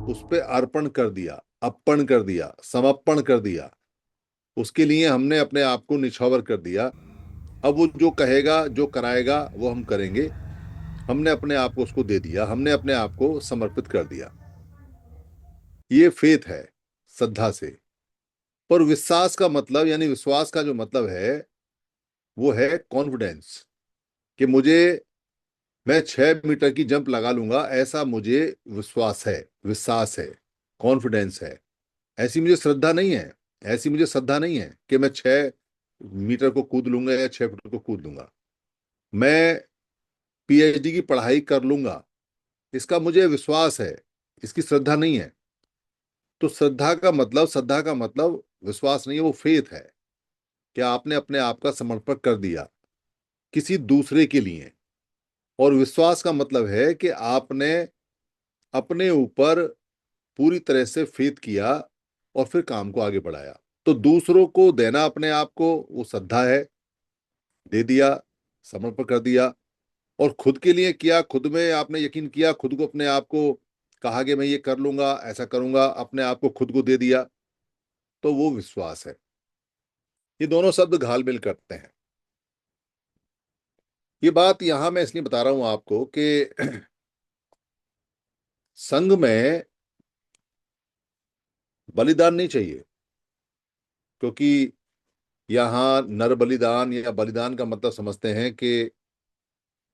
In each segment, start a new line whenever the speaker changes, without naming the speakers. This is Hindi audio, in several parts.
उस पे अर्पण कर दिया, अर्पण कर दिया, समर्पण कर दिया, उसके लिए हमने अपने आप को निछावर कर दिया। अब वो जो कहेगा जो कराएगा वो हम करेंगे। हमने अपने आप को उसको दे दिया, हमने अपने आप को समर्पित कर दिया। ये फेथ है, श्रद्धा से। पर विश्वास का मतलब, यानी विश्वास का जो मतलब है वो है कॉन्फिडेंस, कि मैं 6 मीटर की जंप लगा लूंगा, ऐसा मुझे विश्वास है, विश्वास है, कॉन्फिडेंस है। ऐसी मुझे श्रद्धा नहीं है। ऐसी मुझे श्रद्धा नहीं है कि मैं 6 मीटर को कूद लूंगा या 6 फुट को कूद लूंगा। मैं पीएचडी की पढ़ाई कर लूंगा, इसका मुझे विश्वास है, इसकी श्रद्धा नहीं है। तो श्रद्धा का मतलब विश्वास नहीं है, वो फेथ है कि आपने अपने आप का समर्पण कर दिया किसी दूसरे के लिए। और विश्वास का मतलब है कि आपने अपने ऊपर पूरी तरह से फेथ किया और फिर काम को आगे बढ़ाया। तो दूसरों को देना अपने आप को, वो श्रद्धा है। दे दिया, समर्पण कर दिया। और खुद के लिए किया, खुद में आपने यकीन किया, खुद को, अपने आप को कहा कि मैं ये कर लूंगा, ऐसा करूंगा, अपने आप को खुद को दे दिया, तो वो विश्वास है। ये दोनों शब्द घालमेल करते हैं। ये बात यहां मैं इसलिए बता रहा हूं आपको कि संघ में बलिदान नहीं चाहिए। क्योंकि यहाँ नर बलिदान या बलिदान का मतलब समझते हैं कि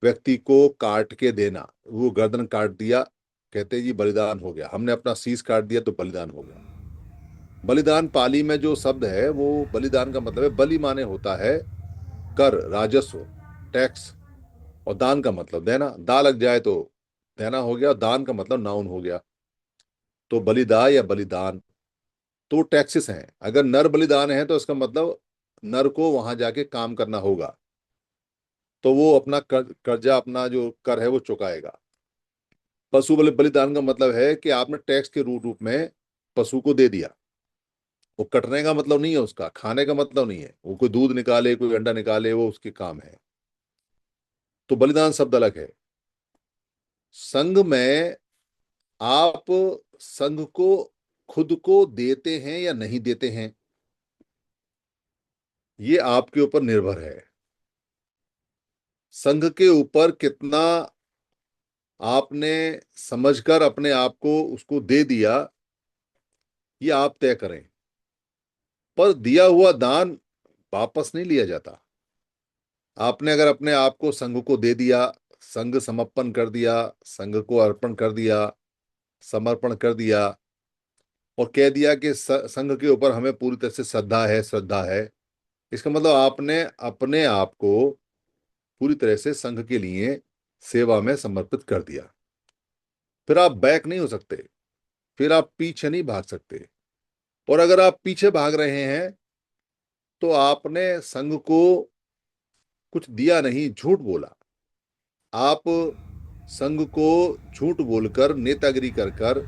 व्यक्ति को काट के देना, वो गर्दन काट दिया, कहते जी बलिदान हो गया, हमने अपना शीश काट दिया तो बलिदान हो गया। बलिदान पाली में जो शब्द है, वो बलिदान का मतलब है, बलि माने होता है कर, राजस्व, टैक्स। और दान का मतलब देना, दा लग जाए तो देना हो गया, और दान का मतलब नाउन हो गया। तो बलिदा या बलिदान तो टैक्सेस हैं। अगर नर बलिदान है तो इसका मतलब नर को वहां जाके काम करना होगा, तो वो अपना कर्जा, अपना जो कर है वो चुकाएगा। पशु बलिदान का मतलब है कि आपने टैक्स के रूप में पशु को दे दिया। वो कटने का मतलब नहीं है, उसका खाने का मतलब नहीं है, वो कोई दूध निकाले, कोई अंडा निकाले, वो उसके काम है। तो बलिदान शब्द अलग है। संघ में आप संघ को, खुद को देते हैं या नहीं देते हैं, ये आपके ऊपर निर्भर है। संघ के ऊपर कितना आपने समझकर अपने आप को उसको दे दिया, ये आप तय करें। पर दिया हुआ दान वापस नहीं लिया जाता। आपने अगर अपने आप को संघ को दे दिया, संघ समर्पण कर दिया, संघ को अर्पण कर दिया, समर्पण कर दिया, और कह दिया कि संघ के ऊपर हमें पूरी तरह से श्रद्धा है, श्रद्धा है, इसका मतलब आपने अपने आप को पूरी तरह से संघ के लिए सेवा में समर्पित कर दिया। फिर आप बैक नहीं हो सकते, फिर आप पीछे नहीं भाग सकते। और अगर आप पीछे भाग रहे हैं तो आपने संघ को कुछ दिया नहीं, झूठ बोला। आप संघ को झूठ बोलकर, नेतागिरी कर कर,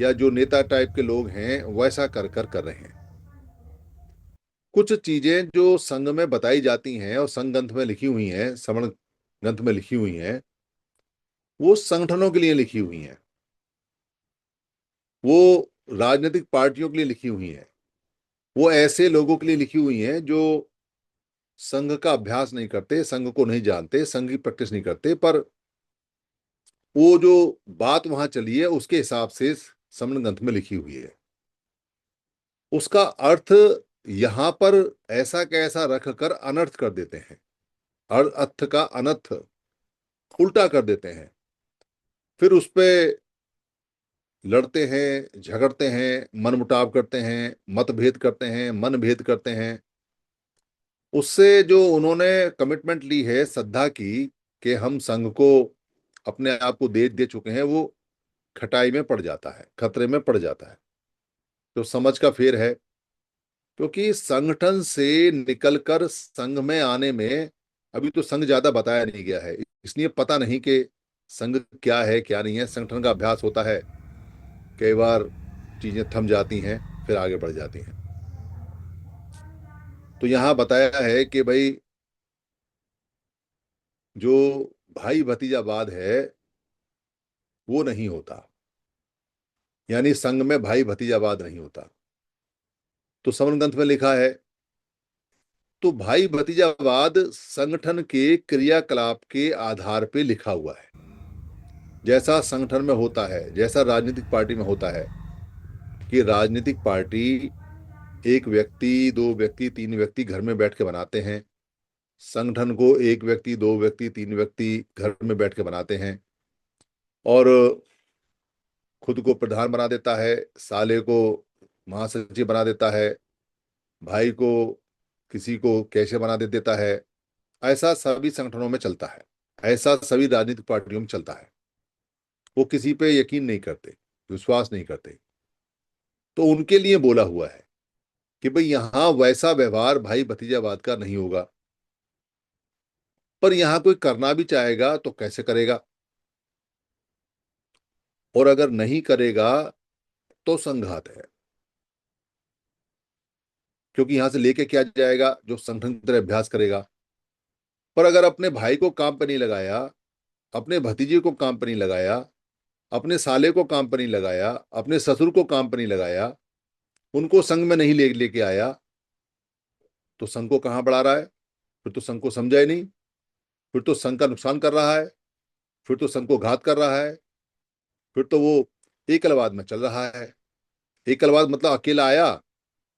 या जो नेता टाइप के लोग हैं वैसा कर कर कर रहे हैं। कुछ चीजें जो संघ में बताई जाती हैं और संघ ग्रंथ में लिखी हुई हैं, श्रवण ग्रंथ में लिखी हुई हैं, वो संगठनों के लिए लिखी हुई हैं, वो राजनीतिक पार्टियों के लिए लिखी हुई हैं, वो ऐसे लोगों के लिए लिखी हुई हैं जो संघ का अभ्यास नहीं करते, संघ को नहीं जानते, संघ की प्रैक्टिस नहीं करते। पर वो जो बात वहां चली है उसके हिसाब से श्रवण ग्रंथ में लिखी हुई है। उसका अर्थ यहां पर ऐसा कैसा रख कर अनर्थ कर देते हैं, अर्थ का अनर्थ उल्टा कर देते हैं। फिर उस पे लड़ते हैं, झगड़ते हैं, मनमुटाव करते हैं, मतभेद करते हैं, मनभेद करते हैं। उससे जो उन्होंने कमिटमेंट ली है श्रद्धा की, कि हम संघ को अपने आप को दे दे चुके हैं, वो खटाई में पड़ जाता है, खतरे में पड़ जाता है। तो समझ का फेर है। क्योंकि संगठन से निकलकर संघ में आने में अभी तो संघ ज्यादा बताया नहीं गया है, इसलिए पता नहीं कि संघ क्या है क्या नहीं है। संगठन का अभ्यास होता है, कई बार चीजें थम जाती हैं, फिर आगे बढ़ जाती हैं। तो यहां बताया है कि भाई जो भाई भतीजावाद है वो नहीं होता। यानी संघ में भाई भतीजावाद नहीं होता। तो सवर्ण ग्रंथ में लिखा है, तो भाई भतीजावाद संगठन के क्रियाकलाप के आधार पे लिखा हुआ है। जैसा संगठन में होता है, जैसा राजनीतिक पार्टी में होता है कि राजनीतिक पार्टी एक व्यक्ति, दो व्यक्ति, तीन व्यक्ति घर में बैठ के बनाते हैं। संगठन को एक व्यक्ति, दो व्यक्ति, तीन व्यक्ति घर में बैठ के बनाते हैं, और खुद को प्रधान बना देता है, साले को महासचिव बना देता है, भाई को किसी को कैसे बना देता है। ऐसा सभी संगठनों में चलता है, ऐसा सभी राजनीतिक पार्टियों में चलता है। वो किसी पे यकीन नहीं करते, विश्वास नहीं करते। तो उनके लिए बोला हुआ है कि भाई यहां वैसा व्यवहार भाई भतीजावाद का नहीं होगा। पर यहां कोई करना भी चाहेगा तो कैसे करेगा, और अगर नहीं करेगा तो संघात है, क्योंकि यहां से लेके क्या जाएगा जो संगठन की तरह अभ्यास करेगा। पर अगर अपने भाई को काम पर नहीं लगाया, अपने भतीजे को काम पर नहीं लगाया, अपने साले को काम पर नहीं लगाया, अपने ससुर को काम पर नहीं लगाया, उनको संघ में नहीं लेके आया, तो संघ को कहां बढ़ा रहा है? फिर तो संघ को समझा ही नहीं, फिर तो संघ का नुकसान कर रहा है, फिर तो संघ को घात कर रहा है, फिर तो वो एकलवाद में चल रहा है। एकलवाद मतलब अकेला आया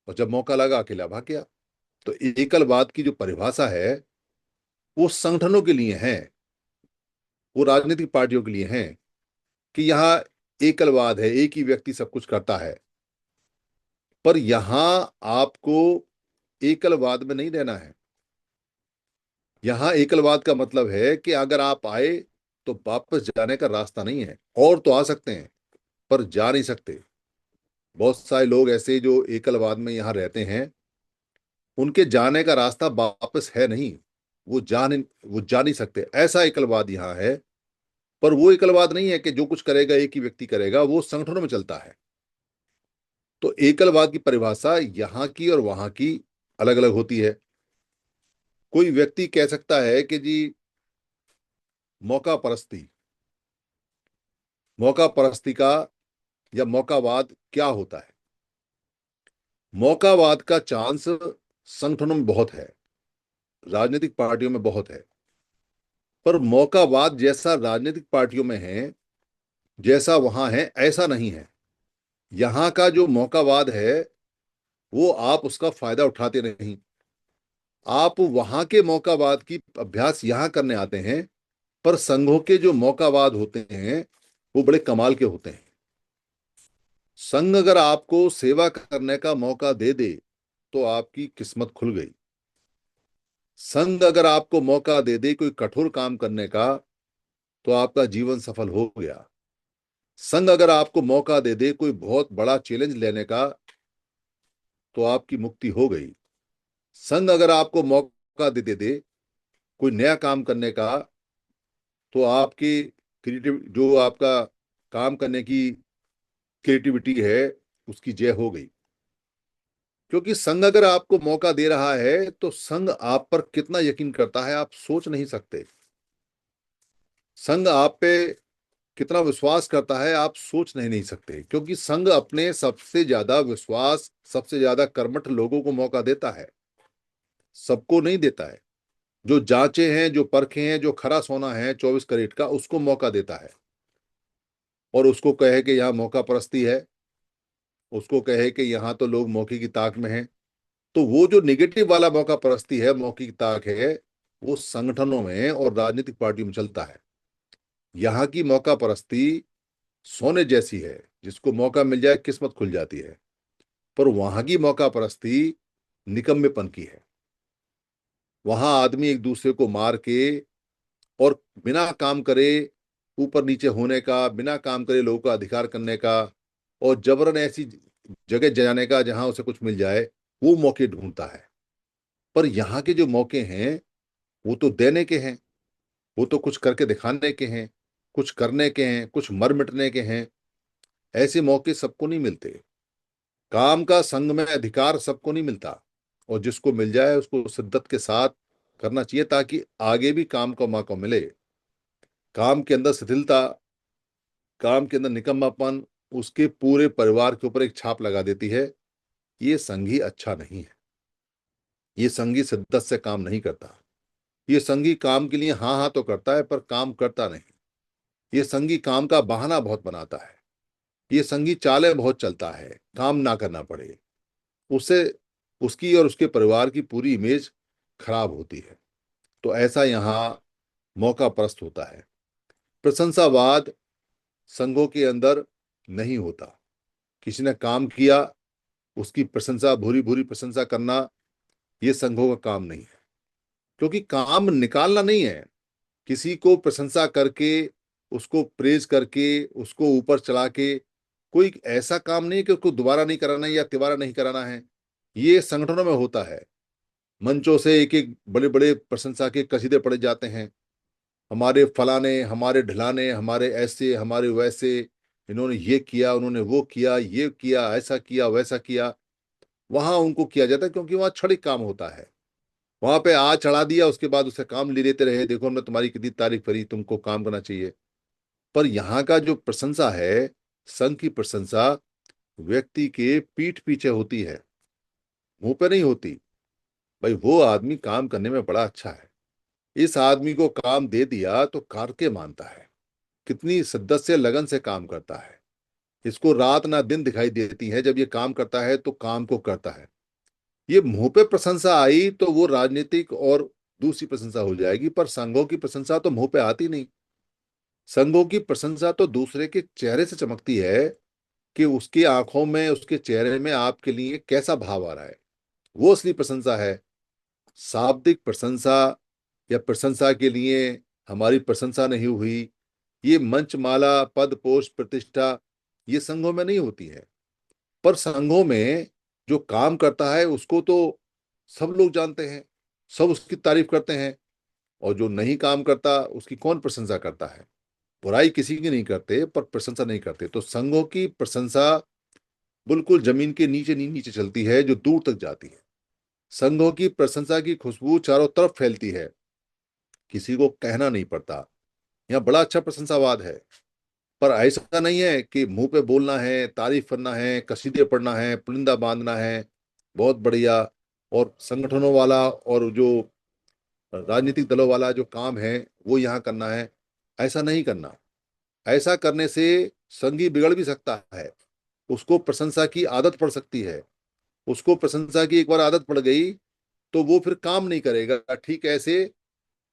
और जब मौका लगा अकेला भाग गया। तो एकलवाद की जो परिभाषा है वो संगठनों के लिए है, वो राजनीतिक पार्टियों के लिए है कि यहाँ एकलवाद है, एक ही व्यक्ति सब कुछ करता है। पर यहां आपको एकलवाद में नहीं रहना है। यहां एकलवाद का मतलब है कि अगर आप आए तो वापस जाने का रास्ता नहीं है। और तो आ सकते हैं पर जा नहीं सकते। बहुत सारे लोग ऐसे जो एकलवाद में यहां रहते हैं, उनके जाने का रास्ता वापस है नहीं। वो जा नहीं सकते, ऐसा एकलवाद यहाँ है। पर वो एकलवाद नहीं है कि जो कुछ करेगा एक ही व्यक्ति करेगा, वो संगठनों में चलता है। तो एकलवाद की परिभाषा यहाँ की और वहां की अलग अलग होती है। कोई व्यक्ति कह सकता है कि जी मौका परस्ती, मौका परस्ती का या मौकावाद क्या होता है? मौकावाद का चांस संगठनों में बहुत है, राजनीतिक पार्टियों में बहुत है। पर मौकावाद जैसा राजनीतिक पार्टियों में है, जैसा वहां है, ऐसा नहीं है। यहां का जो मौकावाद है वो आप उसका फायदा उठाते नहीं। आप वहां के मौकावाद की अभ्यास यहां करने आते हैं। पर संघों के जो मौकावाद होते हैं वो बड़े कमाल के होते हैं। संघ अगर आपको सेवा करने का मौका दे दे तो आपकी किस्मत खुल गई। संघ अगर आपको मौका दे दे कोई कठोर काम करने का, तो आपका जीवन सफल हो गया। संघ अगर आपको मौका दे दे कोई बहुत बड़ा चैलेंज लेने का, तो आपकी मुक्ति हो गई। संघ अगर आपको मौका दे दे कोई नया काम करने का, तो आपकी क्रिएटिव जो आपका काम करने की क्रिएटिविटी है उसकी जय हो गई। क्योंकि संघ अगर आपको मौका दे रहा है तो संघ आप पर कितना यकीन करता है आप सोच नहीं सकते। संघ आप पे कितना विश्वास करता है आप सोच नहीं सकते। क्योंकि संघ अपने सबसे ज्यादा विश्वास, सबसे ज्यादा कर्मठ लोगों को मौका देता है, सबको नहीं देता है। जो जांचे हैं, जो परखे हैं, जो खरा सोना है 24 कैरेट का, उसको मौका देता है। और उसको कहे कि यहाँ मौका परस्ती है, उसको कहे कि यहाँ तो लोग मौके की ताक में हैं। तो वो जो निगेटिव वाला मौका परस्ती है, मौके की ताक है, वो संगठनों में और राजनीतिक पार्टियों में चलता है। यहाँ की मौका परस्ती सोने जैसी है, जिसको मौका मिल जाए किस्मत खुल जाती है। पर वहां की मौका परस्ती निकम्मेपन की है। वहां आदमी एक दूसरे को मार के और बिना काम करे ऊपर नीचे होने का, बिना काम करे लोगों का अधिकार करने का, और जबरन ऐसी जगह जाने का जहां उसे कुछ मिल जाए, वो मौके ढूंढता है। पर यहाँ के जो मौके हैं वो तो देने के हैं, वो तो कुछ करके दिखाने के हैं, कुछ करने के हैं, कुछ मर मिटने के हैं। ऐसे मौके सबको नहीं मिलते। काम का संघ में अधिकार सबको नहीं मिलता, और जिसको मिल जाए उसको शिद्दत के साथ करना चाहिए ताकि आगे भी काम का मौका मिले। काम के अंदर शिथिलता, काम के अंदर निकम्मापन, उसके पूरे परिवार के ऊपर एक छाप लगा देती है। ये संघी अच्छा नहीं है, ये संघी शिद्दत से काम नहीं करता। ये संघी काम के लिए हाँ हाँ तो करता है पर काम करता नहीं। ये संघी काम का बहाना बहुत बनाता है। ये संघी चालें बहुत चलता है, काम ना करना पड़े। उससे उसकी और उसके परिवार की पूरी इमेज खराब होती है। तो ऐसा यहाँ मौका परस्त होता है। प्रशंसावाद संघों के अंदर नहीं होता। किसी ने काम किया, उसकी प्रशंसा, भूरी भूरी प्रशंसा करना, ये संघों का काम नहीं है। क्योंकि काम निकालना नहीं है। किसी को प्रशंसा करके, उसको प्रेज करके, उसको ऊपर चढ़ा के कोई ऐसा काम नहीं है कि उसको दोबारा नहीं कराना है या तिबारा नहीं कराना है। ये संगठनों में होता है। मंचों से एक एक बड़े बड़े प्रशंसा के कसीदे पड़े जाते हैं। हमारे फलाने, हमारे ढिलाने, हमारे ऐसे, हमारे वैसे, इन्होंने ये किया, उन्होंने वो किया, ये किया, ऐसा किया, वैसा किया। वहां उनको किया जाता है क्योंकि वहां क्षणिक काम होता है। वहां पे आ चढ़ा दिया, उसके बाद उससे काम ले लेते रहे, देखो हमने तुम्हारी कितनी तारीफ करी, तुमको काम करना चाहिए। पर यहाँ का जो प्रशंसा है, संघ की प्रशंसा व्यक्ति के पीठ पीछे होती है, मुंह पे नहीं होती। भाई वो आदमी काम करने में बड़ा अच्छा है, इस आदमी को काम दे दिया तो करके मानता है, कितनी शिद्दत से लगन से काम करता है। इसको रात ना दिन दिखाई देती है, जब ये काम करता है तो काम को करता है। ये मुंह पे प्रशंसा आई तो वो राजनीतिक और दूसरी प्रशंसा हो जाएगी, पर संघों की प्रशंसा तो मुंह पे आती नहीं। संघों की प्रशंसा तो दूसरे के चेहरे से चमकती है कि उसकी आंखों में, उसके चेहरे में आपके लिए कैसा भाव आ रहा है। वो असली प्रशंसा है। शाब्दिक प्रशंसा या प्रशंसा के लिए हमारी प्रशंसा नहीं हुई, ये मंचमाला, पद, पोस्ट, प्रतिष्ठा, ये संघों में नहीं होती है। पर संघों में जो काम करता है उसको तो सब लोग जानते हैं, सब उसकी तारीफ करते हैं। और जो नहीं काम करता उसकी कौन प्रशंसा करता है। बुराई किसी की नहीं करते पर प्रशंसा नहीं करते। तो संघों की प्रशंसा बिल्कुल जमीन के नीचे नीचे चलती है, जो दूर तक जाती है। संघों की प्रशंसा की खुशबू चारों तरफ फैलती है, किसी को कहना नहीं पड़ता। यहाँ बड़ा अच्छा प्रशंसावाद है। पर ऐसा नहीं है कि मुंह पे बोलना है, तारीफ करना है, कसीदे पढ़ना है, पुलिंदा बांधना है, बहुत बढ़िया, और संगठनों वाला और जो राजनीतिक दलों वाला जो काम है वो यहाँ करना है। ऐसा नहीं करना। ऐसा करने से संघी बिगड़ भी सकता है। उसको प्रशंसा की आदत पड़ सकती है। उसको प्रशंसा की एक बार आदत पड़ गई तो वो फिर काम नहीं करेगा। ठीक ऐसे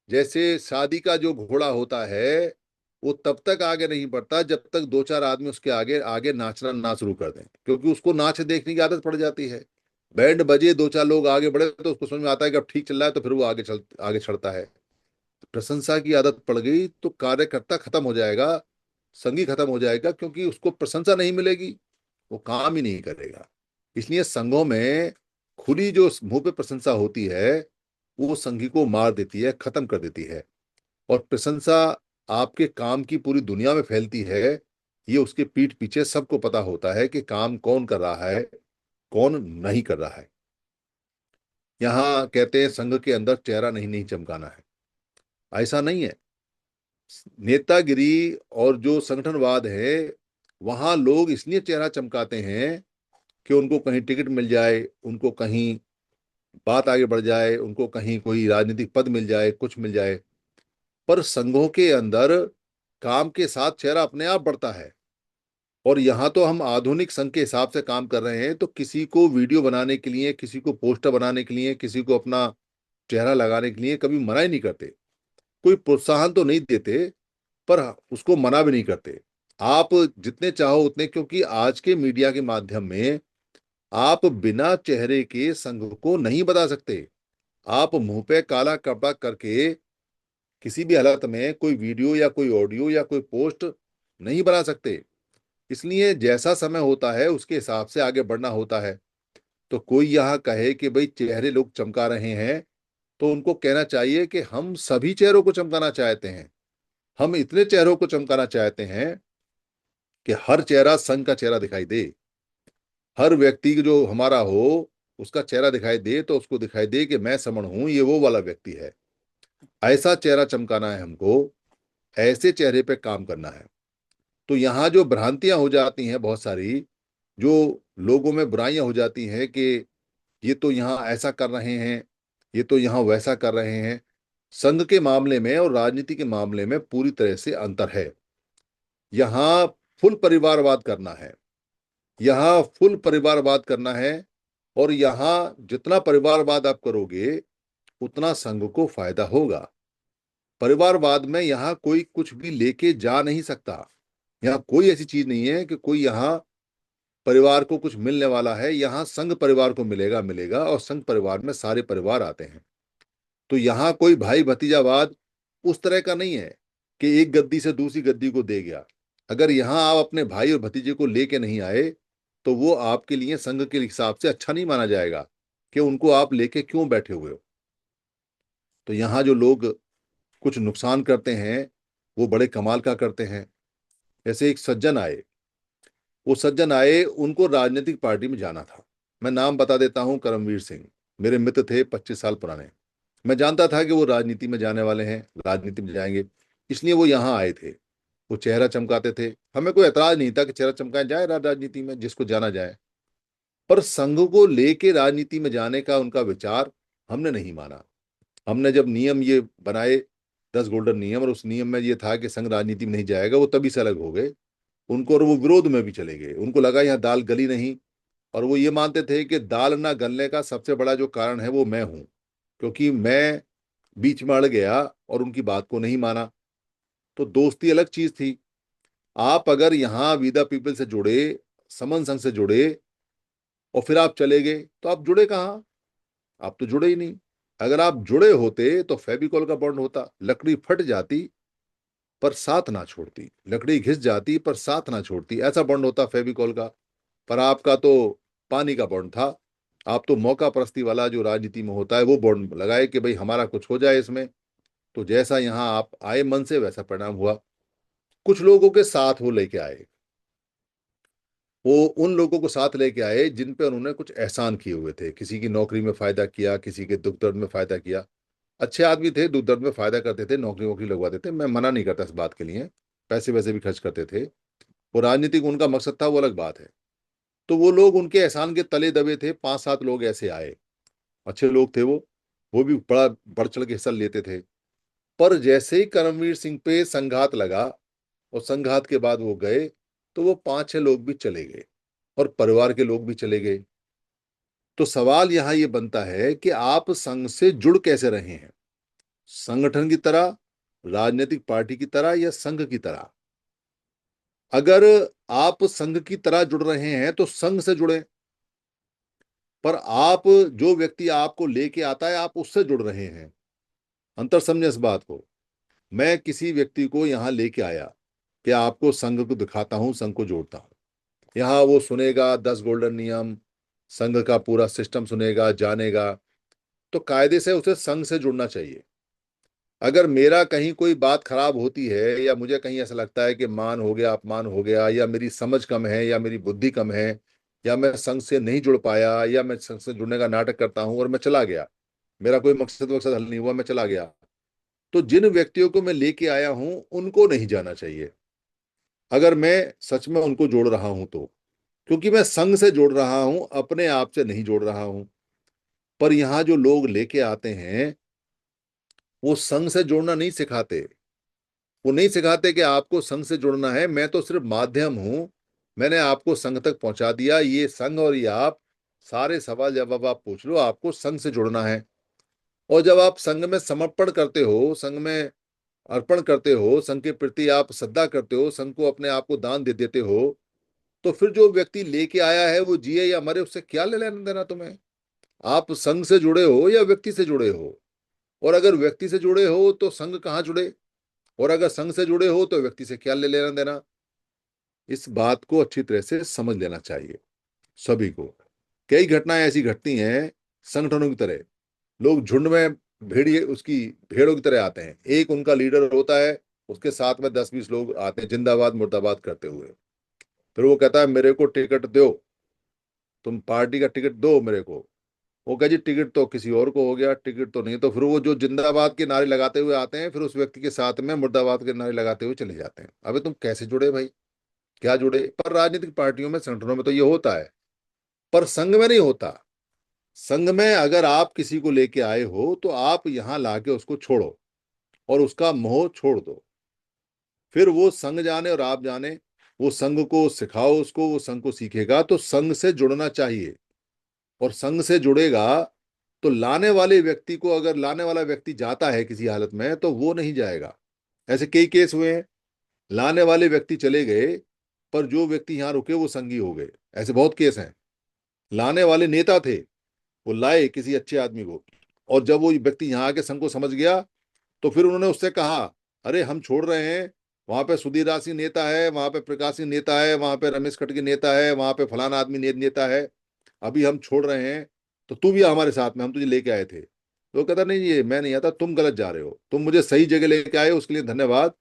जैसे शादी का जो घोड़ा होता है, वो तब तक आगे नहीं बढ़ता जब तक दो चार आदमी उसके आगे आगे नाचना ना शुरू कर दें, क्योंकि उसको नाच देखने की आदत पड़ जाती है। बैंड बजे, दो चार लोग आगे बढ़े तो उसको समझ में आता है कि अब ठीक चल रहा है, तो फिर वो आगे चढ़ता है। प्रशंसा की आदत पड़ गई तो कार्यकर्ता खत्म हो जाएगा, संगी खत्म हो जाएगा, क्योंकि उसको प्रशंसा नहीं मिलेगी, वो काम ही नहीं करेगा। इसलिए संघों में खुली जो मुंह पे प्रशंसा होती है, वो संघी को मार देती है, खत्म कर देती है। और प्रशंसा आपके काम की पूरी दुनिया में फैलती है। ये उसके पीठ पीछे सबको पता होता है कि काम कौन कर रहा है, कौन नहीं कर रहा है। यहाँ कहते हैं संघ के अंदर चेहरा नहीं नहीं चमकाना है। ऐसा नहीं है। नेतागिरी और जो संगठनवाद है, वहां लोग इसलिए चेहरा चमकाते हैं कि उनको कहीं टिकट मिल जाए, उनको कहीं बात आगे बढ़ जाए, उनको कहीं कोई राजनीतिक पद मिल जाए, कुछ मिल जाए। पर संघों के अंदर काम के साथ चेहरा अपने आप बढ़ता है। और यहाँ तो हम आधुनिक संघ के हिसाब से काम कर रहे हैं, तो किसी को वीडियो बनाने के लिए, किसी को पोस्टर बनाने के लिए, किसी को अपना चेहरा लगाने के लिए कभी मना ही नहीं करते। कोई प्रोत्साहन तो नहीं देते, पर उसको मना भी नहीं करते। आप जितने चाहो उतने, क्योंकि आज के मीडिया के माध्यम में आप बिना चेहरे के संघ को नहीं बता सकते। आप मुंह पे काला कपड़ा करके किसी भी हालत में कोई वीडियो या कोई ऑडियो या कोई पोस्ट नहीं बना सकते। इसलिए जैसा समय होता है उसके हिसाब से आगे बढ़ना होता है। तो कोई यहाँ कहे कि भाई चेहरे लोग चमका रहे हैं, तो उनको कहना चाहिए कि हम सभी चेहरों को चमकाना चाहते हैं। हम इतने चेहरों को चमकाना चाहते हैं कि हर चेहरा संघ का चेहरा दिखाई दे। हर व्यक्ति जो हमारा हो, उसका चेहरा दिखाई दे, तो उसको दिखाई दे कि मैं समण हूं, ये वो वाला व्यक्ति है। ऐसा चेहरा चमकाना है हमको, ऐसे चेहरे पे काम करना है। तो यहाँ जो भ्रांतियां हो जाती हैं बहुत सारी, जो लोगों में बुराइयां हो जाती हैं कि ये तो यहाँ ऐसा कर रहे हैं, ये तो यहाँ वैसा कर रहे हैं। संघ के मामले में और राजनीति के मामले में पूरी तरह से अंतर है। यहाँ फुल परिवारवाद करना है, यहाँ फुल परिवारवाद करना है। और यहाँ जितना परिवारवाद आप करोगे उतना संघ को फायदा होगा। परिवारवाद में यहाँ कोई कुछ भी लेके जा नहीं सकता। यहाँ कोई ऐसी चीज नहीं है कि कोई यहाँ परिवार को कुछ मिलने वाला है। यहाँ संघ परिवार को मिलेगा मिलेगा, और संघ परिवार में सारे परिवार आते हैं। तो यहाँ कोई भाई भतीजावाद उस तरह का नहीं है कि एक गद्दी से दूसरी गद्दी को दे गया। अगर यहाँ आप अपने भाई और भतीजे को लेके नहीं आए तो वो आपके लिए संघ के हिसाब से अच्छा नहीं माना जाएगा कि उनको आप लेके क्यों बैठे हुए हो। तो यहाँ जो लोग कुछ नुकसान करते हैं वो बड़े कमाल का करते हैं। जैसे एक सज्जन आए, वो सज्जन आए, उनको राजनीतिक पार्टी में जाना था। मैं नाम बता देता हूं, करमवीर सिंह। मेरे मित्र थे 25 साल पुराने। मैं जानता था कि वो राजनीति में जाने वाले हैं, राजनीति में जाएंगे, इसलिए वो यहाँ आए थे। वो चेहरा चमकाते थे, हमें कोई एतराज नहीं था कि चेहरा चमकाए जाए राजनीति में, जिसको जाना जाए। पर संघ को लेके राजनीति में जाने का उनका विचार हमने नहीं माना। हमने जब नियम ये बनाए, 10 गोल्डन नियम, और उस नियम में ये था कि संघ राजनीति में नहीं जाएगा, वो तभी से अलग हो गए उनको, और वो विरोध में भी चले गए। उनको लगा यहाँ दाल गली नहीं। और वो ये मानते थे कि दाल ना गलने का सबसे बड़ा जो कारण है वो मैं हूं, क्योंकि मैं बीच में अड़ गया और उनकी बात को नहीं माना। तो दोस्ती अलग चीज थी। आप अगर यहाँ विदा पीपल से जुड़े, समन संघ से जुड़े, और फिर आप चले गए, तो आप जुड़े कहाँ? आप तो जुड़े ही नहीं। अगर आप जुड़े होते तो फेविकॉल का बॉन्ड होता, लकड़ी फट जाती पर साथ ना छोड़ती, लकड़ी घिस जाती पर साथ ना छोड़ती, ऐसा बॉन्ड होता फेविकॉल का। पर आपका तो पानी का बॉन्ड था। आप तो मौका परस्ती वाला जो राजनीति में होता है वो बॉन्ड लगाए कि भाई हमारा कुछ हो जाए इसमें। तो जैसा यहाँ आप आए मन से, वैसा परिणाम हुआ। कुछ लोगों के साथ वो लेके आए, वो उन लोगों को साथ लेके आए जिन पे उन्होंने कुछ एहसान किए हुए थे। किसी की नौकरी में फायदा किया, किसी के दुख दर्द में फायदा किया। अच्छे आदमी थे, दुख दर्द में फायदा करते थे, नौकरी वोकरी लगवाते थे, मैं मना नहीं करता इस बात के लिए। पैसे वैसे भी खर्च करते थे। वो राजनीतिक उनका मकसद था, वो अलग बात है। तो वो लोग उनके एहसान के तले दबे थे। 5-7 लोग ऐसे आए, अच्छे लोग थे वो भी बड़ा बढ़ चढ़ के हिस्सा लेते थे। पर जैसे ही करमवीर सिंह पे संघात लगा और संघात के बाद वो गए, तो वो 5-6 लोग भी चले गए और परिवार के लोग भी चले गए। तो सवाल यहाँ ये बनता है कि आप संघ से जुड़ कैसे रहे हैं, संगठन की तरह, राजनीतिक पार्टी की तरह, या संघ की तरह। अगर आप संघ की तरह जुड़ रहे हैं तो संघ से जुड़े। पर आप, जो व्यक्ति आपको लेके आता है, आप उससे जुड़ रहे हैं। अंतर समझे इस बात को। मैं किसी व्यक्ति को यहाँ लेके आया कि आपको संघ को दिखाता हूं, संघ को जोड़ता हूं। यहाँ वो सुनेगा 10 गोल्डन नियम, संघ का पूरा सिस्टम सुनेगा, जानेगा। तो कायदे से उसे संघ से जुड़ना चाहिए। अगर मेरा कहीं कोई बात खराब होती है, या मुझे कहीं ऐसा लगता है कि मान हो गया, अपमान हो गया, या मेरी समझ कम है, या मेरी बुद्धि कम है, या मैं संघ से नहीं जुड़ पाया, या मैं संघ से जुड़ने का नाटक करता हूं और मैं चला गया, मेरा कोई मकसद वकसद हल नहीं हुआ, मैं चला गया, तो जिन व्यक्तियों को मैं लेके आया हूं उनको नहीं जाना चाहिए। अगर मैं सच में उनको जोड़ रहा हूं तो, क्योंकि मैं संघ से जोड़ रहा हूं, अपने आप से नहीं जोड़ रहा हूं। पर यहाँ जो लोग लेके आते हैं, वो संघ से जोड़ना नहीं सिखाते। वो नहीं सिखाते कि आपको संघ से जुड़ना है, मैं तो सिर्फ माध्यम हूं। मैंने आपको संघ तक पहुंचा दिया, ये संघ और ये आप, सारे सवाल जवाब आप पूछ लो, आपको संघ से जुड़ना है। और जब आप संघ में समर्पण करते हो, संघ में अर्पण करते हो, संघ के प्रति आप श्रद्धा करते हो, संघ को अपने आप को दान दे देते हो, तो फिर जो व्यक्ति लेके आया है वो जिए या मरे, उससे क्या ले लेना देना तुम्हें? आप संघ से जुड़े हो या व्यक्ति से जुड़े हो? और अगर व्यक्ति से जुड़े हो तो संघ कहाँ जुड़े, और अगर संघ से जुड़े हो तो व्यक्ति से क्या ले लेना देना? इस बात को अच्छी तरह से समझ लेना चाहिए सभी को। कई घटनाएं ऐसी घटती हैं संगठनों की तरह। लोग झुंड में भेड़िए उसकी भेड़ों की तरह आते हैं, एक उनका लीडर होता है, उसके साथ में 10-20 लोग आते हैं जिंदाबाद मुर्दाबाद करते हुए। फिर वो कहता है मेरे को टिकट दो, तुम पार्टी का टिकट दो मेरे को। वो कहे जी टिकट तो किसी और को हो गया, टिकट तो नहीं। तो फिर वो जो जिंदाबाद के नारे लगाते हुए आते हैं, फिर उस व्यक्ति के साथ में मुर्दाबाद के नारे लगाते हुए चले जाते हैं। अबे तुम कैसे जुड़े भाई? क्या जुड़े? पर राजनीतिक पार्टियों में, संगठनों में तो ये होता है, पर संघ में नहीं होता। संघ में अगर आप किसी को लेके आए हो तो आप यहां लाके उसको छोड़ो और उसका मोह छोड़ दो। फिर वो संघ जाने और आप जाने, वो संघ को सिखाओ उसको, वो संघ को सीखेगा तो संघ से जुड़ना चाहिए। और संघ से जुड़ेगा तो लाने वाले व्यक्ति को, अगर लाने वाला व्यक्ति जाता है किसी हालत में तो वो नहीं जाएगा। ऐसे कई केस हुए हैं, लाने वाले व्यक्ति चले गए पर जो व्यक्ति यहां रुके वो संघी हो गए। ऐसे बहुत केस हैं। लाने वाले नेता थे, वो लाए किसी अच्छे आदमी को, और जब वो व्यक्ति यहाँ आके संघ को समझ गया तो फिर उन्होंने उससे कहा, अरे हम छोड़ रहे हैं, वहां पे सुधीर सिंह नेता है, वहां पे प्रकाश सिंह नेता है, वहां पे रमेश खटके नेता है, वहां पे फलाना आदमी नेता है, अभी हम छोड़ रहे हैं, तो तू भी आ हमारे साथ में, हम तुझे लेके आए थे। तो वो कहता, नहीं ये मैं नहीं आता, तुम गलत जा रहे हो, तुम मुझे सही जगह लेके आए उसके लिए धन्यवाद,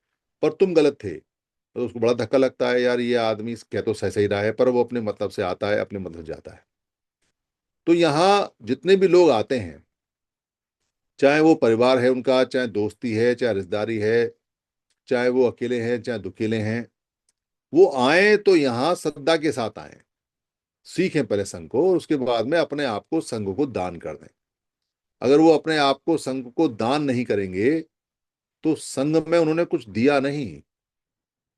पर तुम गलत थे। तो उसको बड़ा धक्का लगता है, यार ये आदमी कह तो सही सही रहा है, पर वो अपने मतलब से आता है, अपने मतलब से जाता है। तो यहाँ जितने भी लोग आते हैं, चाहे वो परिवार है उनका, चाहे दोस्ती है, चाहे रिश्तेदारी है, चाहे वो अकेले हैं चाहे दुकेले हैं, वो आए तो यहाँ श्रद्धा के साथ आए, सीखें पहले संघ को और उसके बाद में अपने आप को संघ को दान कर दें। अगर वो अपने आप को संघ को दान नहीं करेंगे तो संघ में उन्होंने कुछ दिया नहीं।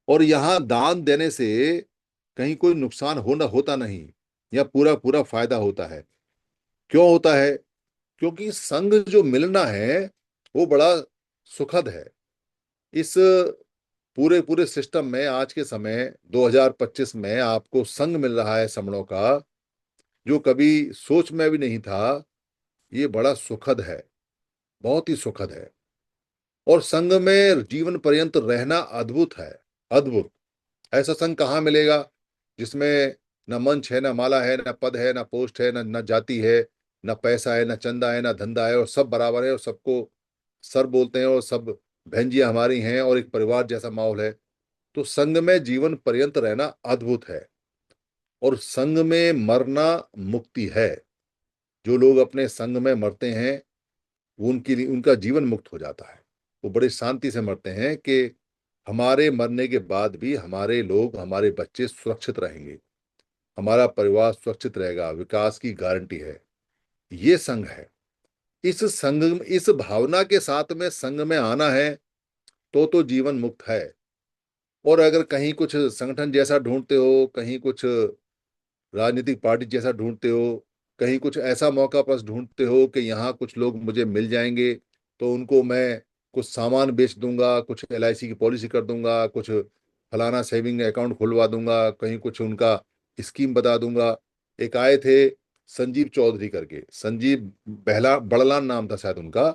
और यहाँ दान देने से कहीं कोई नुकसान होना होता नहीं, या पूरा पूरा फायदा होता है। क्यों होता है? क्योंकि संघ जो मिलना है वो बड़ा सुखद है। इस पूरे पूरे सिस्टम में आज के समय 2025 में आपको संघ मिल रहा है समणों का, जो कभी सोच में भी नहीं था। ये बड़ा सुखद है, बहुत ही सुखद है। और संघ में जीवन पर्यंत रहना अद्भुत है, अद्भुत। ऐसा संघ कहाँ मिलेगा जिसमें न मंच है, न माला है, न पद है, न पोस्ट है, न जाति है, न पैसा है, न चंदा है, न धंधा है, और सब बराबर है और सबको सर बोलते हैं और सब बहनजियां हमारी हैं और एक परिवार जैसा माहौल है। तो संघ में जीवन पर्यंत रहना अद्भुत है। और संघ में मरना मुक्ति है। जो लोग अपने संघ में मरते हैं वो उनकी उनका जीवन मुक्त हो जाता है। वो बड़े शांति से मरते हैं कि हमारे मरने के बाद भी हमारे लोग, हमारे बच्चे सुरक्षित रहेंगे, हमारा परिवार सुरक्षित रहेगा, विकास की गारंटी है। ये संघ है। इस संघ, इस भावना के साथ में संघ में आना है तो जीवन मुक्त है। और अगर कहीं कुछ संगठन जैसा ढूंढते हो, कहीं कुछ राजनीतिक पार्टी जैसा ढूंढते हो, कहीं कुछ ऐसा मौका बस ढूंढते हो कि यहाँ कुछ लोग मुझे मिल जाएंगे तो उनको मैं कुछ सामान बेच दूंगा, कुछ LIC की पॉलिसी कर दूंगा, कुछ फलाना सेविंग अकाउंट खुलवा दूंगा, कहीं कुछ उनका स्कीम बता दूंगा। एक आए थे संजीव चौधरी करके, संजीव बहला बड़लान नाम था शायद उनका।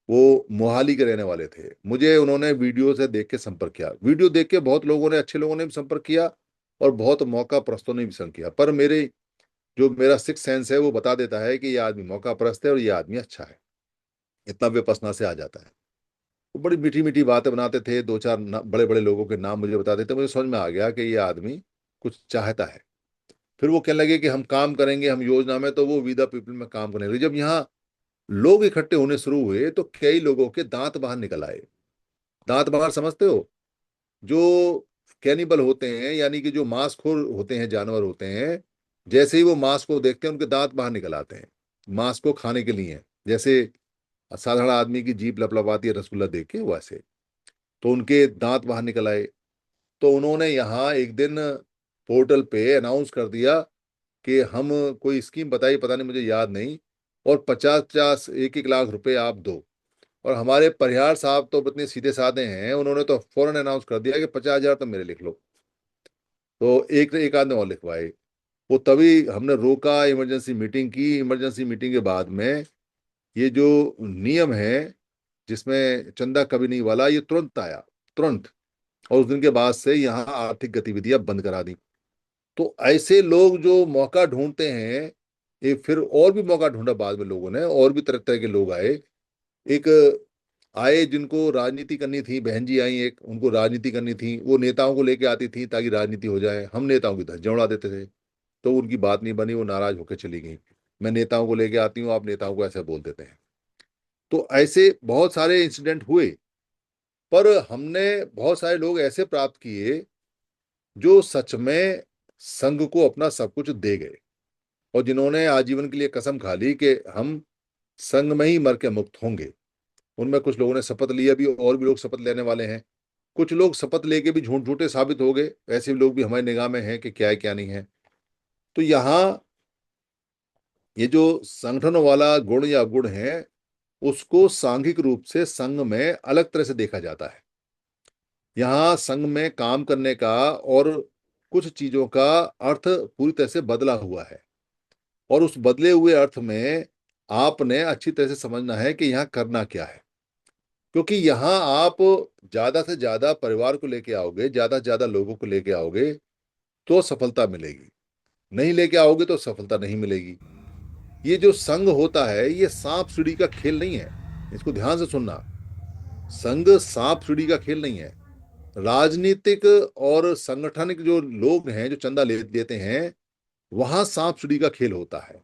वो मोहाली के रहने वाले थे। मुझे उन्होंने वीडियो से देख के संपर्क किया, वीडियो देख के बहुत लोगों ने, अच्छे लोगों ने भी संपर्क किया और बहुत मौका परस्तों ने भी संपर्क किया। पर मेरे जो मेरा सिक्स सेंस है वो बता देता है कि ये आदमी मौका परस्त है और ये आदमी अच्छा है। इतना विपसना से आ जाता है। वो बड़ी मीठी मीठी बातें बनाते थे, दो चार बड़े बड़े लोगों के नाम मुझे बताते थे। मुझे समझ में आ गया कि ये आदमी कुछ चाहता है। फिर वो कहने लगे कि हम काम करेंगे, हम योजना में, तो वो वी द पीपल में काम करने लगे। जब यहाँ लोग इकट्ठे होने शुरू हुए तो कई लोगों के दांत बाहर निकल आए। दांत बाहर समझते हो? जो कैनिबल होते हैं, यानी कि जो मांसखोर होते हैं, जानवर होते हैं, जैसे ही वो मांस को देखते हैं उनके दांत बाहर निकल आते हैं, मांस को खाने के लिए। जैसे साधारण आदमी की जीभ लपलपाती है रसगुल्ला देख के, वैसे तो उनके दांत बाहर निकल आए। तो उन्होंने यहाँ एक दिन पोर्टल पे अनाउंस कर दिया कि हम, कोई स्कीम बताई, पता नहीं मुझे याद नहीं, और 50-50 1-1 लाख रुपए आप दो। और हमारे परिहार साहब तो इतने सीधे साधे हैं, उन्होंने तो फौरन अनाउंस कर दिया कि 50,000 तो मेरे लिख लो। तो एक एक आदमी और लिखवाए। वो तभी हमने रोका, इमरजेंसी मीटिंग की। इमरजेंसी मीटिंग के बाद में ये जो नियम है जिसमें चंदा कभी नहीं वाला, ये तुरंत आया, तुरंत। और उस दिन के बाद से यहाँ आर्थिक गतिविधियां बंद करा दी। तो ऐसे लोग जो मौका ढूंढते हैं, ये फिर और भी मौका ढूंढा बाद में लोगों ने, और भी तरह तरह के लोग आए। एक आए जिनको राजनीति करनी थी, बहन जी आई एक, उनको राजनीति करनी थी, वो नेताओं को लेके आती थी ताकि राजनीति हो जाए। हम नेताओं की धज्जियां उड़ा देते थे, तो उनकी बात नहीं बनी, वो नाराज होकर चली गई। मैं नेताओं को लेके आती हूँ, आप नेताओं को ऐसे बोल देते हैं। तो ऐसे बहुत सारे इंसिडेंट हुए। पर हमने बहुत सारे लोग ऐसे प्राप्त किए जो सच में संघ को अपना सब कुछ दे गए और जिन्होंने आजीवन के लिए कसम खा ली कि हम संघ में ही मर के मुक्त होंगे। उनमें कुछ लोगों ने शपथ लिया भी, और भी लोग शपथ लेने वाले हैं। कुछ लोग शपथ लेके भी झूठ झूठे साबित हो गए, ऐसे लोग भी हमारी निगाह में हैं कि क्या है क्या नहीं है। तो यहाँ ये जो संगठन वाला गुण या गुण है, उसको सांघिक रूप से संघ में अलग तरह से देखा जाता है। यहाँ संघ में काम करने का और कुछ चीजों का अर्थ पूरी तरह से बदला हुआ है, और उस बदले हुए अर्थ में आपने अच्छी तरह से समझना है कि यहाँ करना क्या है। क्योंकि यहाँ आप ज्यादा से ज्यादा परिवार को लेके आओगे, ज्यादा से ज्यादा लोगों को लेके आओगे तो सफलता मिलेगी, नहीं लेके आओगे तो सफलता नहीं मिलेगी। ये जो संघ होता है ये सांप सीढ़ी का खेल नहीं है, इसको ध्यान से सुनना। संघ सांप सीढ़ी का खेल नहीं है। राजनीतिक और संगठनिक जो लोग हैं जो चंदा लेते हैं, वहां सांप सीढ़ी का खेल होता है।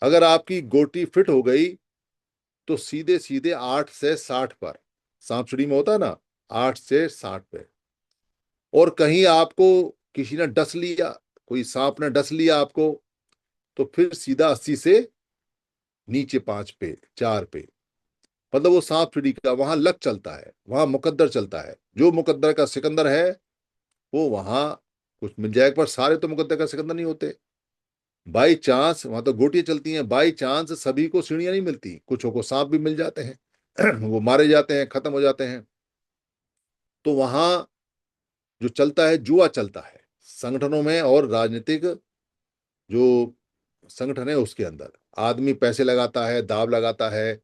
अगर आपकी गोटी फिट हो गई तो सीधे सीधे 8 से 60 पर, सांप सीढ़ी में होता है ना, 8 से 60 पे। और कहीं आपको किसी ने डस लिया, कोई सांप ने डस लिया आपको, तो फिर सीधा 80 से नीचे 5 पे, 4 पे। मतलब वो सांप सीढ़ी का वहां लक चलता है, वहां मुकद्दर चलता है। जो मुकद्दर का सिकंदर है वो वहां कुछ मिल जाएगा, पर सारे तो मुकद्दर का सिकंदर नहीं होते। बाई चांस वहां तो गोटियां चलती हैं, बाई चांस सभी को सीढ़ियां नहीं मिलती, कुछों को सांप भी मिल जाते हैं वो मारे जाते हैं, खत्म हो जाते हैं। तो वहां जो चलता है जुआ चलता है संगठनों में, और राजनीतिक जो संगठन है उसके अंदर आदमी पैसे लगाता है, दाव लगाता है।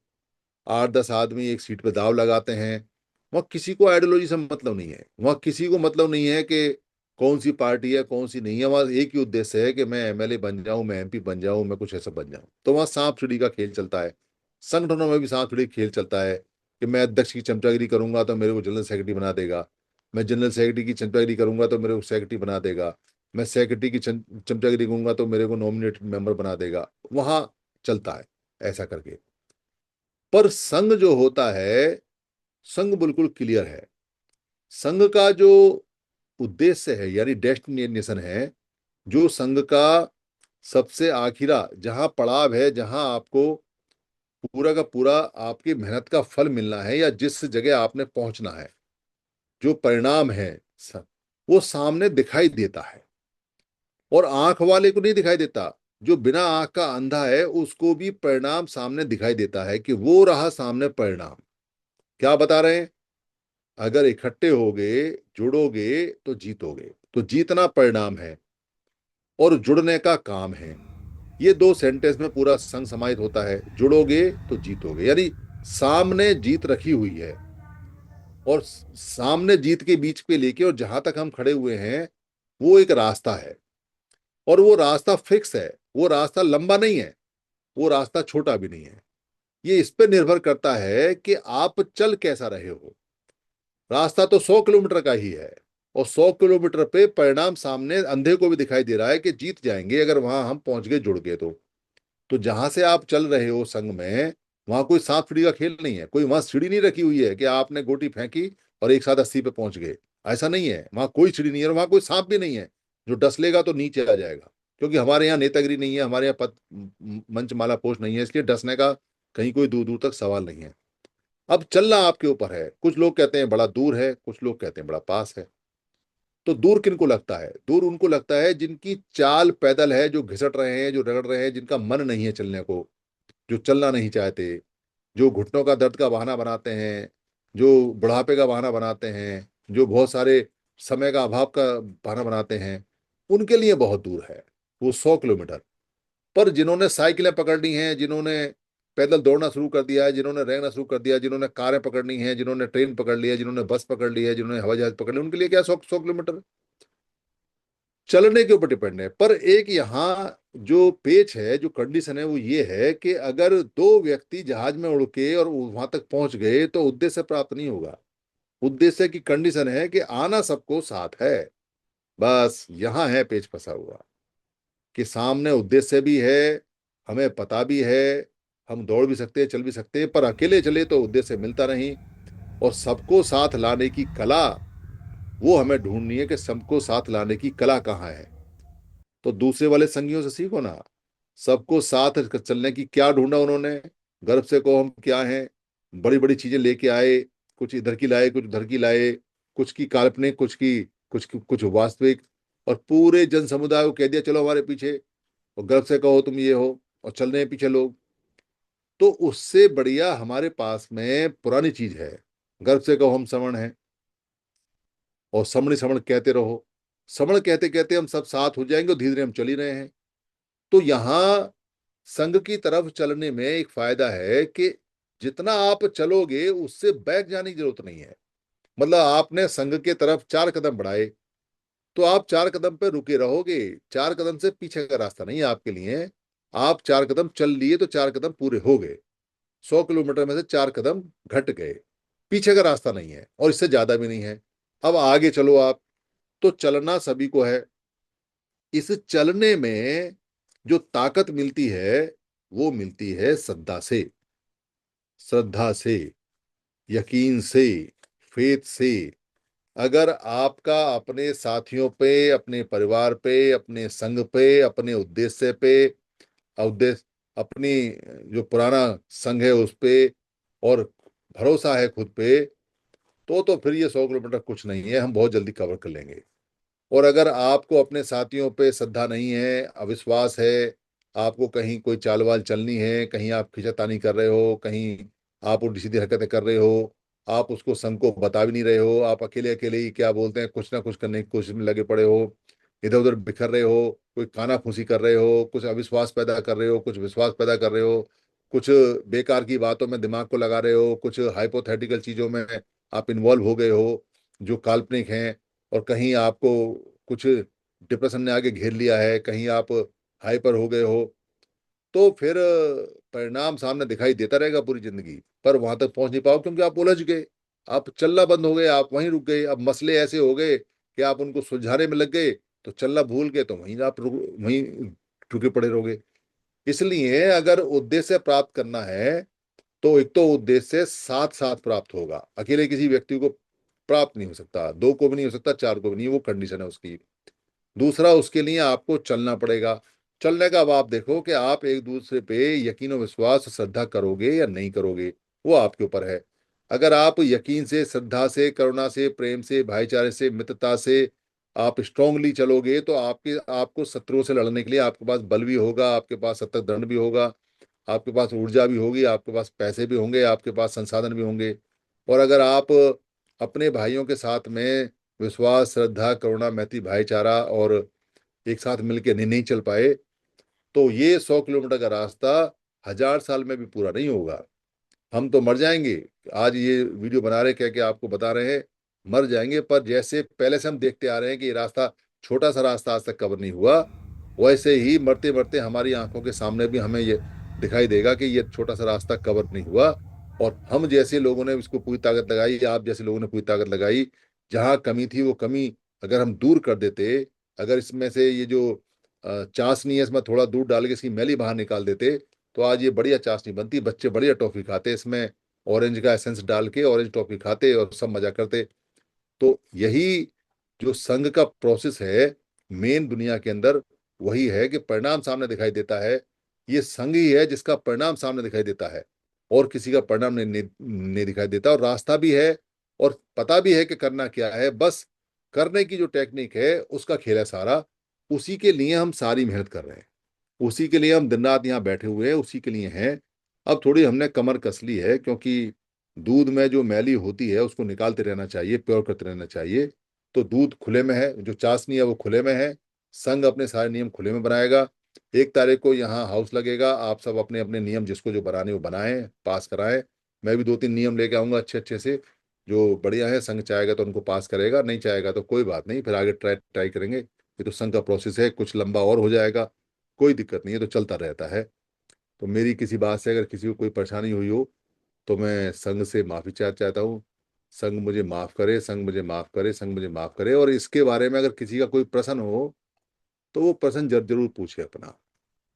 8-10 आदमी एक सीट पे दाव लगाते हैं। वहाँ किसी को आइडियोलॉजी से मतलब नहीं है, वहाँ किसी को मतलब नहीं है कि कौन सी पार्टी है कौन सी नहीं है। वहाँ एक ही उद्देश्य है कि मैं एमएलए बन जाऊं, मैं एमपी बन जाऊं, मैं कुछ ऐसा बन जाऊं। तो वहाँ सांप सीढ़ी का खेल चलता है। संगठनों में भी सांप सीढ़ी खेल चलता है कि मैं अध्यक्ष की चमचागिरी करूंगा तो मेरे को जनरल सेक्रेटरी बना देगा, मैं जनरल सेक्रेटरी की चमचागिरी करूंगा तो मेरे को सेक्रेटरी बना देगा, मैं सेक्रेटरी की चमचागिरी करूंगा तो मेरे को नॉमिनेटेड मेंबर बना देगा। वहां चलता है ऐसा करके। पर संघ जो होता है, संघ बिल्कुल क्लियर है। संघ का जो उद्देश्य है यानी डेस्टिनेशन है, जो संघ का सबसे आखिरा जहां पड़ाव है, जहां आपको पूरा का पूरा आपकी मेहनत का फल मिलना है या जिस जगह आपने पहुंचना है, जो परिणाम है वो सामने दिखाई देता है। और आंख वाले को नहीं दिखाई देता, जो बिना आंख का अंधा है उसको भी परिणाम सामने दिखाई देता है कि वो रहा सामने परिणाम। क्या बता रहे हैं? अगर इकट्ठे होगे, जुड़ोगे तो जीतोगे। तो जीतना परिणाम है और जुड़ने का काम है। ये दो सेंटेंस में पूरा संग समाहित होता है। जुड़ोगे तो जीतोगे, यानी सामने जीत रखी हुई है, और सामने जीत के बीच पे लेके और जहां तक हम खड़े हुए हैं वो एक रास्ता है। और वो रास्ता फिक्स है, वो रास्ता लंबा नहीं है, वो रास्ता छोटा भी नहीं है। ये इस पे निर्भर करता है कि आप चल कैसा रहे हो। रास्ता तो 100 किलोमीटर का ही है, और 100 किलोमीटर पे परिणाम सामने अंधे को भी दिखाई दे रहा है कि जीत जाएंगे अगर वहां हम पहुंच गए, जुड़ गए तो जहां से आप चल रहे हो संघ में, वहां कोई सांप सीढ़ी का खेल नहीं है। कोई वहां सीढ़ी नहीं रखी हुई है कि आपने गोटी फेंकी और एक साथ 80 पे पहुंच गए। ऐसा नहीं है, वहां कोई सीढ़ी नहीं है, और वहां कोई सांप भी नहीं है जो डस लेगा तो नीचे आ जाएगा। क्योंकि हमारे यहाँ नेतागिरी नहीं है, हमारे यहाँ पद मंचमाला पोस्ट नहीं है, इसलिए डसने का कहीं कोई दूर दूर तक सवाल नहीं है। अब चलना आपके ऊपर है। कुछ लोग कहते हैं बड़ा दूर है, कुछ लोग कहते हैं बड़ा पास है। तो दूर किनको लगता है? दूर उनको लगता है जिनकी चाल पैदल है, जो घिसट रहे हैं, जो रगड़ रहे हैं, जिनका मन नहीं है चलने को, जो चलना नहीं चाहते, जो घुटनों का दर्द का बहाना बनाते हैं, जो बुढ़ापे का बहाना बनाते हैं, जो बहुत सारे समय का अभाव का बहाना बनाते हैं, उनके लिए बहुत दूर है वो 100 किलोमीटर। पर जिन्होंने साइकिलें पकड़नी हैं, जिन्होंने पैदल दौड़ना शुरू कर दिया है, जिन्होंने रेंगना शुरू कर दिया, जिन्होंने कारें पकड़नी है, जिन्होंने ट्रेन पकड़ लिया है, जिन्होंने बस पकड़ ली है, जिन्होंने हवाई जहाज पकड़ लिया, उनके लिए क्या 100 100 किलोमीटर चलने के ऊपर डिपेंड है। पर एक यहाँ जो पेच है, जो कंडीशन है, वो ये है कि अगर दो व्यक्ति जहाज में उड़ के और वहां तक पहुंच गए तो उद्देश्य प्राप्त नहीं होगा। उद्देश्य की कंडीशन है कि आना सबको साथ है। बस यहाँ है पेच फंसा हुआ कि सामने उद्देश्य भी है, हमें पता भी है, हम दौड़ भी सकते हैं, चल भी सकते हैं, पर अकेले चले तो उद्देश्य मिलता नहीं। और सबको साथ लाने की कला वो हमें ढूंढनी है कि सबको साथ लाने की कला कहाँ है। तो दूसरे वाले संगियों से सीखो ना, सबको साथ चलने की क्या ढूंढा उन्होंने। गर्व से कहो हम क्या हैं, बड़ी बड़ी चीजें लेके आए, कुछ इधर की लाए कुछ उधर की लाए, कुछ की काल्पनिक कुछ की कुछ वास्तविक, और पूरे जन समुदाय को कह दिया चलो हमारे पीछे, और गर्व से कहो तुम ये हो, और चल रहे हैं पीछे लोग। तो उससे बढ़िया हमारे पास में पुरानी चीज है, गर्व से कहो हम श्रवण हैं, और श्रवण श्रवण कहते रहो। श्रवण कहते कहते हम सब साथ हो जाएंगे, और धीरे धीरे हम चल ही रहे हैं। तो यहाँ संघ की तरफ चलने में एक फायदा है कि जितना आप चलोगे उससे बैक जाने की जरूरत नहीं है। मतलब आपने संघ के तरफ 4 कदम बढ़ाए, तो आप 4 कदम पे रुके रहोगे। 4 कदम से पीछे का रास्ता नहीं है आपके लिए। आप 4 कदम चल लिए तो 4 कदम पूरे हो गए। 100 किलोमीटर में से 4 कदम घट गए, पीछे का रास्ता नहीं है और इससे ज्यादा भी नहीं है। अब आगे चलो आप। तो चलना सभी को है। इस चलने में जो ताकत मिलती है वो मिलती है श्रद्धा से। श्रद्धा से, यकीन से, फेथ से। अगर आपका अपने साथियों पे, अपने परिवार पे, अपने संघ पे, अपने उद्देश्य पे, उद्देश्य अपनी जो पुराना संघ है उस पे, और भरोसा है खुद पे, तो फिर ये 100 किलोमीटर कुछ नहीं है, हम बहुत जल्दी कवर कर लेंगे। और अगर आपको अपने साथियों पे श्रद्धा नहीं है, अविश्वास है, आपको कहीं कोई चाल वाल चलनी है, कहीं आप खिंचातानी कर रहे हो, कहीं आप उल्टी सीधी हरकतें कर रहे हो, आप उसको संघ को बता भी नहीं रहे हो, आप अकेले अकेले ही क्या बोलते हैं कुछ ना कुछ करने की कोशिश में लगे पड़े हो, इधर उधर बिखर रहे हो, कोई काना फूसी कर रहे हो, कुछ अविश्वास पैदा कर रहे हो, कुछ विश्वास पैदा कर रहे हो, कुछ बेकार की बातों में दिमाग को लगा रहे हो, कुछ हाइपोथेटिकल चीजों में आप इन्वॉल्व हो गए हो जो काल्पनिक हैं, और कहीं आपको कुछ डिप्रेशन ने आगे घेर लिया है, कहीं आप हाइपर हो गए हो, तो फिर परिणाम सामने दिखाई देता रहेगा पूरी जिंदगी, पर वहां तक पहुंच नहीं पाओ क्योंकि आप उलझ गए। आप चलना बंद हो गए, आप वहीं रुक गए। अब मसले ऐसे हो गए कि आप उनको सुलझाने में लग गए, तो चलना भूल गए, तो वहीं आप वहीं रुके पड़े रहोगे। इसलिए अगर उद्देश्य प्राप्त करना है, तो एक तो उद्देश्य साथ साथ प्राप्त होगा, अकेले किसी व्यक्ति को प्राप्त नहीं हो सकता, दो को भी नहीं हो सकता, चार को भी नहीं, वो कंडीशन है उसकी। दूसरा, उसके लिए आपको चलना पड़ेगा। चलने का अब आप देखो कि आप एक दूसरे पे यकीन और विश्वास श्रद्धा करोगे या नहीं करोगे, वो आपके ऊपर है। अगर आप यकीन से, श्रद्धा से, करुणा से, प्रेम से, भाईचारे से, मित्रता से आप स्ट्रांगली चलोगे, तो आपके आपको शत्रुओं से लड़ने के लिए आपके पास बल भी होगा, आपके पास सतत दंड भी होगा, आपके पास ऊर्जा भी होगी, आपके पास पैसे भी होंगे, आपके पास संसाधन भी होंगे। और अगर आप अपने भाइयों के साथ में विश्वास, श्रद्धा, करुणा, मैत्री, भाईचारा और एक साथ मिलकर नहीं चल पाए, तो ये 100 किलोमीटर का रास्ता 1000 साल में भी पूरा नहीं होगा। हम तो मर जाएंगे। आज ये वीडियो बना रहे कह के आपको बता रहे हैं, मर जाएंगे, पर जैसे पहले से हम देखते आ रहे हैं कि ये रास्ता, छोटा सा रास्ता आज तक कवर नहीं हुआ, वैसे ही मरते मरते हमारी आंखों के सामने भी हमें ये दिखाई देगा कि ये छोटा सा रास्ता कवर नहीं हुआ। और हम जैसे लोगों ने इसको पूरी ताकत लगाई, आप जैसे लोगों ने पूरी ताकत लगाई, जहां कमी थी वो कमी अगर हम दूर कर देते, अगर इसमें से ये जो चाशनी है इसमें थोड़ा दूध डाल के इसकी मैली बाहर निकाल देते, तो आज ये बढ़िया चाशनी बनती, बच्चे बढ़िया टॉफी खाते इसमें, ऑरेंज का एसेंस डाल के ऑरेंज टॉफी खाते और सब मजा करते। तो यही जो संघ का प्रोसेस है मेन दुनिया के अंदर, वही है कि परिणाम सामने दिखाई देता है। ये संघ ही है जिसका परिणाम सामने दिखाई देता है, और किसी का परिणाम नहीं दिखाई देता। और रास्ता भी है, और पता भी है कि करना क्या है, बस करने की जो टेक्निक है उसका खेल है सारा। उसी के लिए हम सारी मेहनत कर रहे हैं, उसी के लिए हम दिन रात यहाँ बैठे हुए हैं, उसी के लिए हैं। अब थोड़ी हमने कमर कस ली है, क्योंकि दूध में जो मैली होती है उसको निकालते रहना चाहिए, प्योर करते रहना चाहिए। तो दूध खुले में है, जो चाशनी है वो खुले में है। संघ अपने सारे नियम खुले में बनाएगा। 1 तारीख को यहाँ हाउस लगेगा, आप सब अपने अपने नियम जिसको जो बनाने वो बनाएं, पास कराएं। मैं भी 2-3 नियम लेके आऊंगा अच्छे अच्छे से, जो बढ़िया है। संघ चाहेगा तो उनको पास करेगा, नहीं चाहेगा तो कोई बात नहीं, फिर आगे ट्राई ट्राई करेंगे। ये तो संघ का प्रोसेस है, कुछ लंबा और हो जाएगा, कोई दिक्कत नहीं है, तो चलता रहता है। तो मेरी किसी बात से अगर किसी को कोई परेशानी हुई हो, तो मैं संघ से माफी चाहता हूँ। संघ मुझे माफ करे, संघ मुझे माफ करे, संघ मुझे माफ करे। और इसके बारे में अगर किसी का कोई प्रश्न हो, तो वो प्रश्न जरूर पूछे अपना,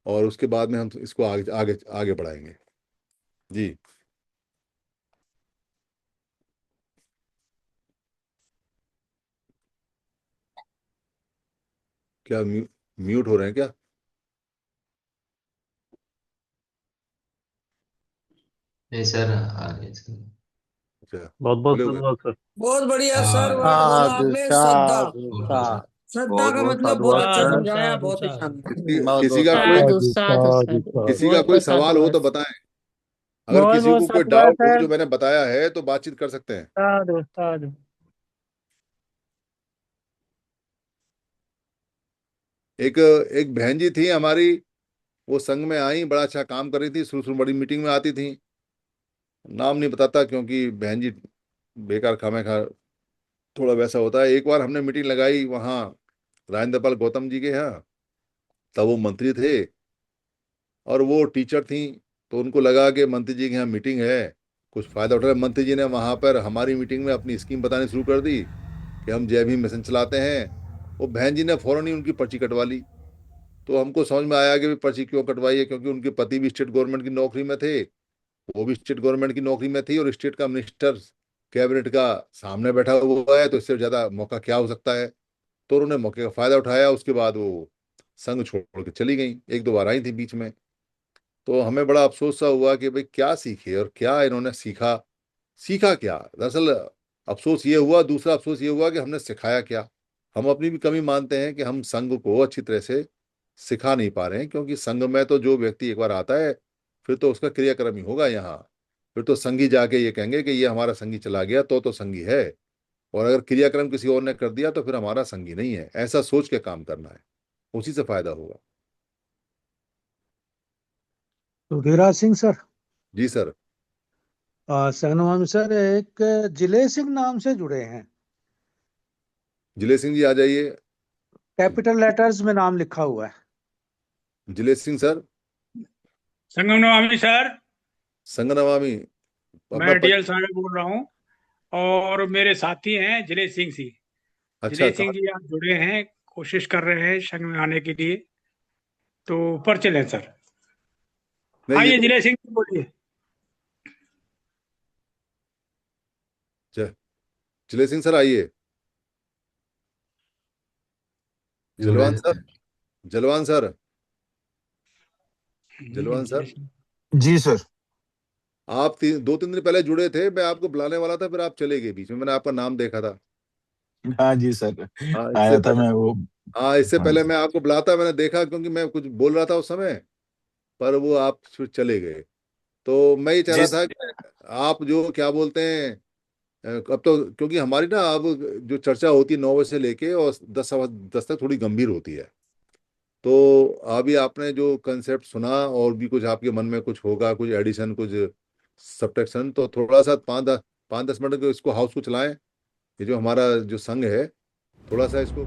और उसके बाद में हम इसको आगे आगे आगे बढ़ाएंगे। जी। क्या म्यूट हो रहे हैं क्या?
नहीं सर, आ रही सर।
अच्छा,
बहुत बहुत
बोले हुए।
धन्यवाद सर।
बहुत बढ़िया सर,
हाँ,
वाह, बोला
साधु
आपने श्रद्धा।
साधु
बहुत
साधु।
सर।
श्रद्धा
बहुत
का
बहुत
मतलब बहुत
साधुवाद
अच्छा
सर।
साधु
समझाया,
साधु
बहुत ही
साधु।
शानदार।
बहुत
किसी
बहुत
का कोई
साधुवाद।
साधु साधु साधु।
किसी का
बहुत
कोई
बहुत
सवाल हो
साधुवाद।
तो बताएं। अगर
बहुत
किसी
बहुत
को कोई
साधुवाद
डाउट हो
सर।
जो मैंने बताया है तो बातचीत कर सकते हैं।
साधु साधु।
एक एक बहन जी थी हमारी, वो संघ में आई, बड़ा अच्छा काम कर रही थी, शुरू शुरू बड़ी मीटिंग में आती थी। नाम नहीं बताता क्योंकि बहन जी बेकार खामे खा थोड़ा वैसा होता है। एक बार हमने मीटिंग लगाई वहाँ राजेंद्र पाल गौतम जी के यहाँ, तब वो मंत्री थे और वो टीचर थी। तो उनको लगा कि मंत्री जी के यहाँ मीटिंग है, कुछ फायदा उठा रहे। मंत्री जी ने वहां पर हमारी मीटिंग में अपनी स्कीम बतानी शुरू कर दी कि हम जय भीम मिशन चलाते हैं। वो बहन जी ने फौरन ही उनकी पर्ची कटवा ली। तो हमको समझ में आया कि भी पर्ची क्यों कटवाई है, क्योंकि उनके पति भी स्टेट गवर्नमेंट की नौकरी में थे, वो भी स्टेट गवर्नमेंट की नौकरी में थी और स्टेट का मिनिस्टर कैबिनेट का सामने बैठा हुआ है, तो इससे ज्यादा मौका क्या हो सकता है। तो उन्होंने मौके का फायदा उठाया। उसके बाद वो संघ छोड़ के चली गई, एक दो बार आई थी बीच में। तो हमें बड़ा अफसोस सा हुआ कि भाई क्या सीखे और क्या इन्होंने सीखा, सीखा क्या दरअसल। अफसोस ये हुआ, दूसरा अफसोस ये हुआ कि हमने सिखाया क्या। हम अपनी भी कमी मानते हैं कि हम संघ को अच्छी तरह से सिखा नहीं पा रहे हैं, क्योंकि संघ में तो जो व्यक्ति एक बार आता है फिर तो उसका क्रियाक्रम ही होगा यहाँ। फिर तो संघी जाके ये कहेंगे कि ये हमारा संघी चला गया तो संघी है, और अगर क्रियाक्रम किसी और ने कर दिया तो फिर हमारा संघी नहीं है। ऐसा सोच के काम करना है, उसी से फायदा होगा।
तो धीराज सिंह सर,
जी सर।
संगनवामी सर एक जिले सिंह नाम से जुड़े हैं।
जिले सिंह जी आ जाइए।
कैपिटल लेटर्स में नाम लिखा हुआ है।
जिले सिंह सर।
संगम नमामि सर।
संग नमामि। अपना
मैं डीएल सागर बोल रहा हूँ और मेरे साथी हैं जिले सिंह जी।
अच्छा
जिले सिंह जी आप जुड़े हैं, कोशिश कर रहे हैं संघ में आने के लिए, तो ऊपर चलें सर।
नहीं ये
आइए
तो
जिले सिंह जी, बोलिए।
जिले सिंह सर आइए।
जुड़े
जलवान सर।
थे।
जलवान सर। जलवान
जिले
सर,
सिंह।
जी सर।
आप दो तीन दिन पहले जुड़े थे, मैं आपको बुलाने वाला था, फिर आप चले गए बीच में, मैंने आपका नाम देखा था।
हाँ जी सर।
हाँ इससे
आया था
पहले।
मैं वो।
हाँ इससे
हाँ
पहले
जी।
मैं आपको बुलाता, मैंने देखा क्योंकि मैं कुछ बोल रहा था उस समय, पर वो आप फिर चले गए। तो मैं ये चाह
जी
रहा था कि आप जो क्या बोलते हैं, अब तो क्योंकि हमारी ना अब जो चर्चा होती है 9 बजे से लेके और 10 सवा 10 तक थोड़ी गंभीर होती है। तो अभी आपने जो कंसेप्ट सुना और भी कुछ आपके मन में कुछ होगा, कुछ एडिशन, कुछ सब्ट्रैक्शन, तो थोड़ा सा 5-10 मिनट को इसको हाउस को चलाएं। ये जो हमारा जो संघ है, थोड़ा सा इसको